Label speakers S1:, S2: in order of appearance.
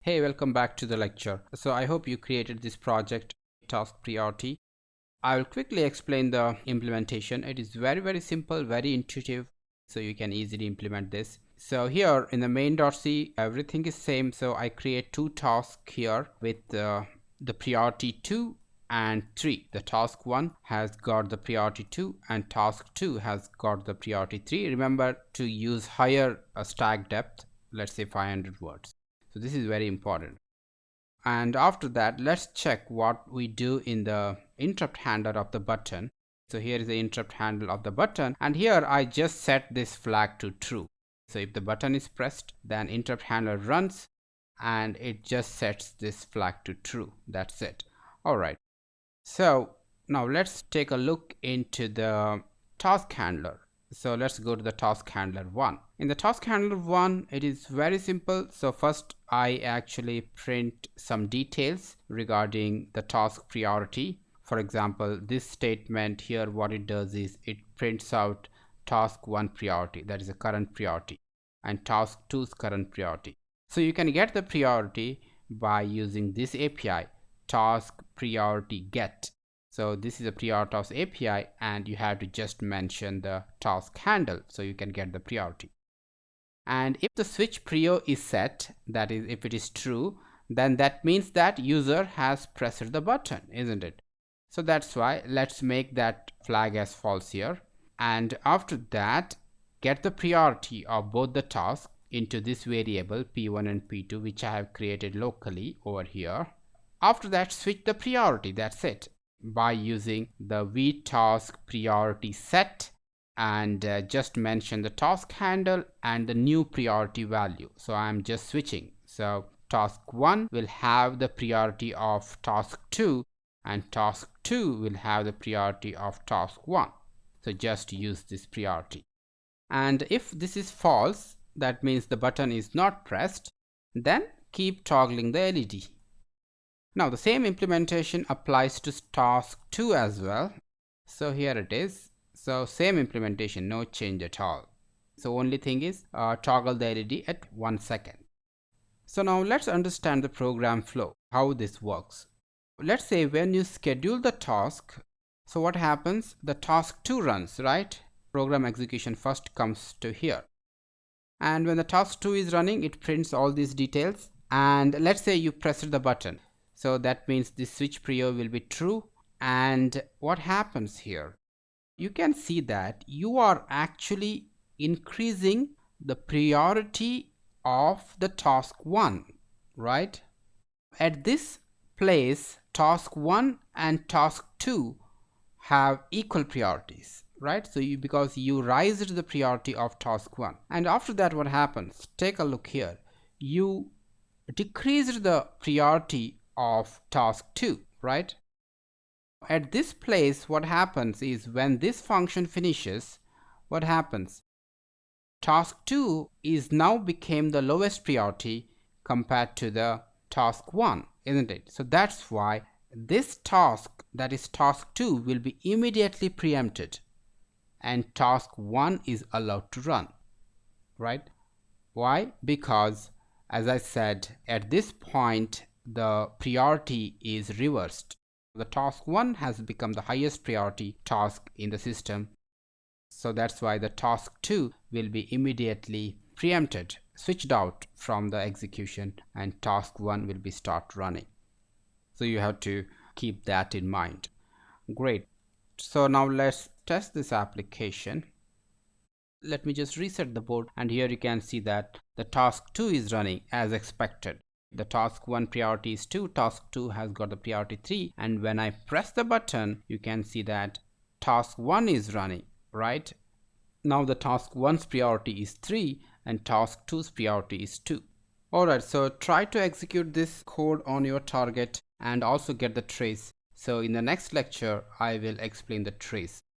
S1: Hey, welcome back to the lecture. So I hope you created this project task priority. I will quickly explain the implementation. It is very simple, very intuitive, so you can easily implement this. So here in the main.c, everything is same. So I create two tasks here with the priority 2 and 3. The task 1 has got the priority 2 and task 2 has got the priority 3. Remember to use higher stack depth, let's say 500 words. So this is very important. And after that, let's check what we do in the interrupt handler of the button. So here is the interrupt handle of the button, and here I just set this flag to true. So if the button is pressed, then interrupt handler runs and it just sets this flag to true. That's it. All right. So now let's take a look into the task handler. So let's go to the task handler 1. In the task handler 1, it is very simple. So first I actually print some details regarding the task priority. For example, this statement here, what it does is it prints out task 1 priority, that is a current priority, and task 2's current priority. So you can get the priority by using this API, task priority get. So this is a PriorTask API, and you have to just mention the task handle so you can get the priority. And if the switch prio is set, that is if it is true, then that means that user has pressed the button, isn't it? So that's why let's make that flag as false here. And after that, get the priority of both the tasks into this variable p1 and p2, which I have created locally over here. After that, switch the priority. That's it, by using the vtask priority set, and just mention the task handle and the new priority value. So I'm just switching. So task 1 will have the priority of task 2 and task 2 will have the priority of task 1. So just use this priority. And if this is false, that means the button is not pressed, then keep toggling the LED. Now the same implementation applies to task 2 as well. So here it is. So same implementation, no change at all. So only thing is toggle the LED at 1 second. So now let's understand the program flow, how this works. Let's say when you schedule the task, so what happens? The task 2 runs, right? Program execution first comes to here. And when the task 2 is running, it prints all these details. And let's say you press the button. So that means this switch prio will be true. And what happens here? You can see that you are actually increasing the priority of the task 1, right? At this place, task 1 and task 2 have equal priorities, right? So because you raised the priority of task 1. And after that, what happens? Take a look here. You decreased the priority of task 2, right? At this place, what happens is when this function finishes, what happens? Task 2 is now became the lowest priority compared to the task 1, isn't it? So that's why this task, that is task 2, will be immediately preempted and task 1 is allowed to run, right? Why? Because as I said, at this point the priority is reversed. The task 1 has become the highest priority task in the system. So that's why the task 2 will be immediately preempted, switched out from the execution, and task 1 will be start running. So you have to keep that in mind. Great. So now let's test this application. Let me just reset the board, and here you can see that the task 2 is running as expected. The task 1 priority is 2, task 2 has got the priority 3, and when I press the button, you can see that task 1 is running, right? Now the task 1's priority is 3 and task 2's priority is 2. Alright, so try to execute this code on your target and also get the trace. So in the next lecture, I will explain the trace.